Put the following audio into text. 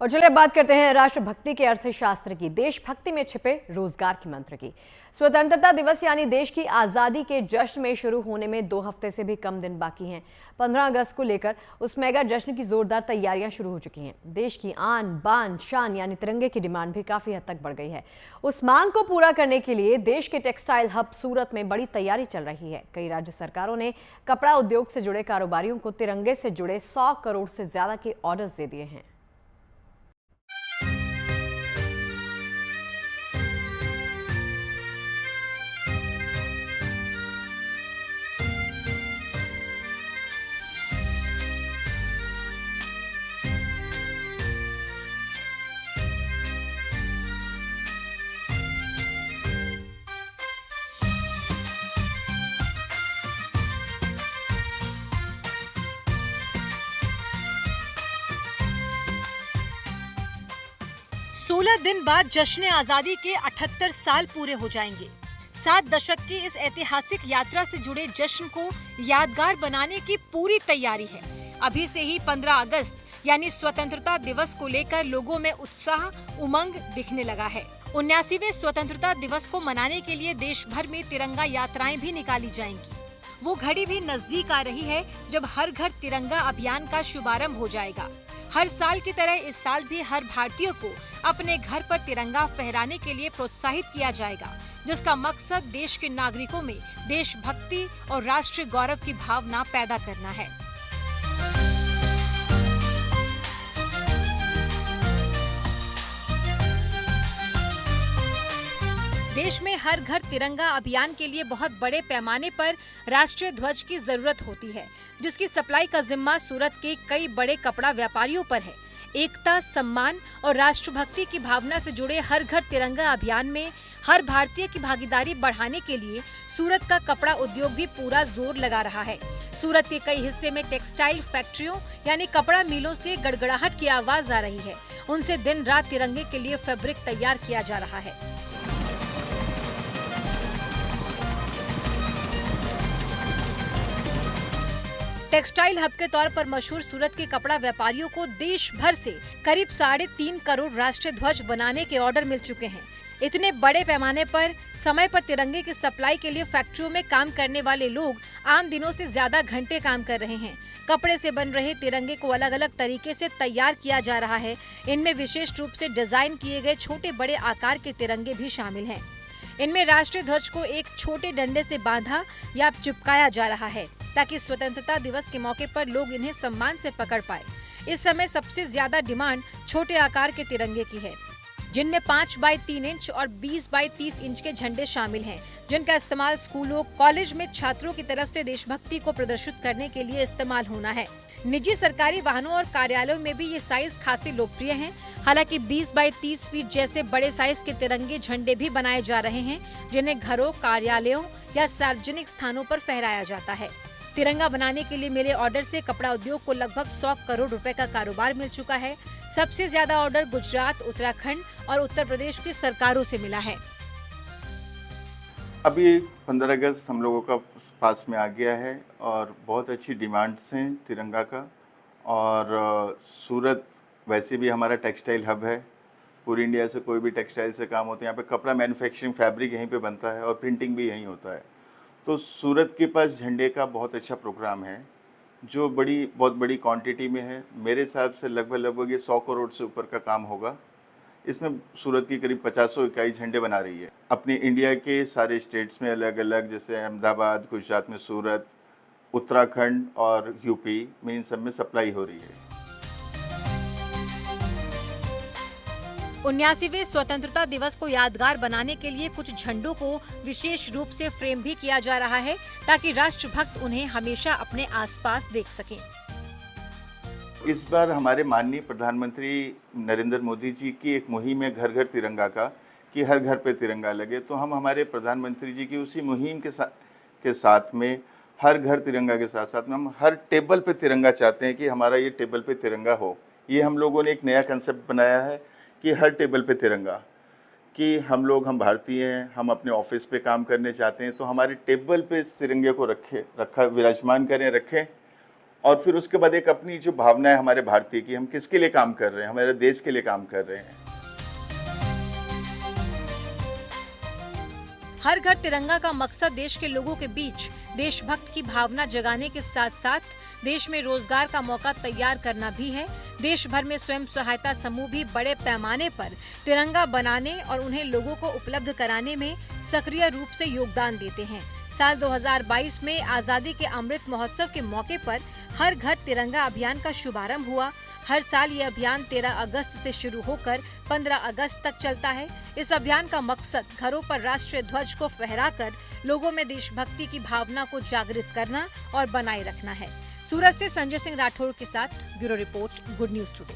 और चलिए बात करते हैं राष्ट्रभक्ति के अर्थशास्त्र की, देशभक्ति में छिपे रोजगार के मंत्र की। स्वतंत्रता दिवस यानी देश की आजादी के जश्न में शुरू होने में 2 हफ्ते से भी कम दिन बाकी हैं। 15 अगस्त को लेकर उस मेगा जश्न की जोरदार तैयारियां शुरू हो चुकी हैं। देश की आन बान शान यानी तिरंगे की डिमांड भी काफी हद तक बढ़ गई है। उस मांग को पूरा करने के लिए देश के टेक्सटाइल हब सूरत में बड़ी तैयारी चल रही है। कई राज्य सरकारों ने कपड़ा उद्योग से जुड़े कारोबारियों को तिरंगे से जुड़े 100 करोड़ से ज्यादा के ऑर्डर्स दे दिए हैं। सोलह दिन बाद जश्न आजादी के 78 साल पूरे हो जाएंगे। 7 दशक की इस ऐतिहासिक यात्रा से जुड़े जश्न को यादगार बनाने की पूरी तैयारी है। अभी से ही 15 अगस्त यानी स्वतंत्रता दिवस को लेकर लोगों में उत्साह उमंग दिखने लगा है। 79वें स्वतंत्रता दिवस को मनाने के लिए देश भर में तिरंगा यात्राएं भी निकाली जाएंगी। वो घड़ी भी नजदीक आ रही है जब हर घर तिरंगा अभियान का शुभारंभ हो जाएगा। हर साल की तरह इस साल भी हर भारतीय को अपने घर पर तिरंगा फहराने के लिए प्रोत्साहित किया जाएगा, जिसका मकसद देश के नागरिकों में देशभक्ति और राष्ट्रीय गौरव की भावना पैदा करना है। देश में हर घर तिरंगा अभियान के लिए बहुत बड़े पैमाने पर राष्ट्रीय ध्वज की जरूरत होती है, जिसकी सप्लाई का जिम्मा सूरत के कई बड़े कपड़ा व्यापारियों पर है। एकता, सम्मान और राष्ट्रभक्ति की भावना से जुड़े हर घर तिरंगा अभियान में हर भारतीय की भागीदारी बढ़ाने के लिए सूरत का कपड़ा उद्योग भी पूरा जोर लगा रहा है। सूरत के कई हिस्से में टेक्सटाइल फैक्ट्रियों यानी कपड़ा मिलों से गड़गड़ाहट की आवाज आ रही है। उनसे दिन रात तिरंगे के लिए फैब्रिक तैयार किया जा रहा है। टेक्सटाइल हब के तौर पर मशहूर सूरत के कपड़ा व्यापारियों को देश भर से करीब 3.5 करोड़ राष्ट्रीय ध्वज बनाने के ऑर्डर मिल चुके हैं। इतने बड़े पैमाने पर समय पर तिरंगे की सप्लाई के लिए फैक्ट्रियों में काम करने वाले लोग आम दिनों से ज्यादा घंटे काम कर रहे हैं। कपड़े से बन रहे तिरंगे को अलग अलग तरीके से तैयार किया जा रहा है। इनमें विशेष रूप से डिजाइन किए गए छोटे बड़े आकार के तिरंगे भी शामिल हैं। इनमें राष्ट्रीय ध्वज को एक छोटे डंडे से बांधा या चिपकाया जा रहा है, ताकि स्वतंत्रता दिवस के मौके पर लोग इन्हें सम्मान से पकड़ पाए। इस समय सबसे ज्यादा डिमांड छोटे आकार के तिरंगे की है, जिनमें 5 बाई 3 इंच और 20 बाई 30 इंच के झंडे शामिल हैं, जिनका इस्तेमाल स्कूलों, कॉलेज में छात्रों की तरफ से देशभक्ति को प्रदर्शित करने के लिए इस्तेमाल होना है। निजी सरकारी वाहनों और कार्यालयों में भी ये साइज खासे लोकप्रिय हैं। हालांकि 20 बाई 30 फीट जैसे बड़े साइज के तिरंगे झंडे भी बनाए जा रहे हैं, जिन्हें घरों, कार्यालयों या सार्वजनिक स्थानों पर फहराया जाता है। तिरंगा बनाने के लिए मिले ऑर्डर से कपड़ा उद्योग को लगभग 100 करोड़ रुपए का कारोबार मिल चुका है। सबसे ज्यादा ऑर्डर गुजरात, उत्तराखंड और उत्तर प्रदेश की सरकारों से मिला है। अभी 15 अगस्त हम लोगों का पास में आ गया है और बहुत अच्छी डिमांड्स हैं तिरंगा का। और सूरत वैसे भी हमारा टेक्सटाइल हब है। पूरी इंडिया से कोई भी टेक्सटाइल से काम होता है, यहाँ पे कपड़ा मैन्युफैक्चरिंग, फैब्रिक यहीं पे बनता है और प्रिंटिंग भी यहीं होता है। तो सूरत के पास झंडे का बहुत अच्छा प्रोग्राम है, जो बहुत बड़ी क्वांटिटी में है। मेरे हिसाब से लगभग ये 100 करोड़ से ऊपर का काम होगा। इसमें सूरत की करीब 50 इकाई झंडे बना रही है। अपनी इंडिया के सारे स्टेट्स में अलग अलग, जैसे अहमदाबाद, गुजरात में सूरत, उत्तराखंड और यूपी में, इन सब में सप्लाई हो रही है। 79वें स्वतंत्रता दिवस को यादगार बनाने के लिए कुछ झंडों को विशेष रूप से फ्रेम भी किया जा रहा है, ताकि राष्ट्रभक्त उन्हें हमेशा अपने आसपास देख सकें। इस बार हमारे माननीय प्रधानमंत्री नरेंद्र मोदी जी की एक मुहिम है घर घर तिरंगा का, कि हर घर पे तिरंगा लगे। तो हम हमारे प्रधानमंत्री जी की उसी मुहिम के साथ में हर घर तिरंगा के साथ साथ में हम हर टेबल पे तिरंगा चाहते हैं कि हमारा ये टेबल पे तिरंगा हो। ये हम लोगों ने एक नया कंसेप्ट बनाया है कि हर टेबल पे तिरंगा, कि हम भारतीय हैं, हम अपने ऑफिस पे काम करने चाहते हैं, तो हमारे टेबल पे तिरंगे को रखा विराजमान करें, रखें और फिर उसके बाद एक अपनी जो भावना है हमारे भारतीय की, हम किसके लिए काम कर रहे हैं, हमारे देश के लिए काम कर रहे हैं। हर घर तिरंगा का मकसद देश के लोगों के बीच देशभक्त की भावना जगाने के साथ साथ देश में रोजगार का मौका तैयार करना भी है। देश भर में स्वयं सहायता समूह भी बड़े पैमाने पर तिरंगा बनाने और उन्हें लोगों को उपलब्ध कराने में सक्रिय रूप से योगदान देते हैं। साल 2022 में आजादी के अमृत महोत्सव के मौके पर हर घर तिरंगा अभियान का शुभारंभ हुआ। हर साल ये अभियान 13 अगस्त से शुरू होकर 15 अगस्त तक चलता है। इस अभियान का मकसद घरों पर राष्ट्रीय ध्वज को फहराकर लोगों में देशभक्ति की भावना को जागृत करना और बनाए रखना है। सूरत से संजय सिंह राठौर के साथ bureau report, good news today.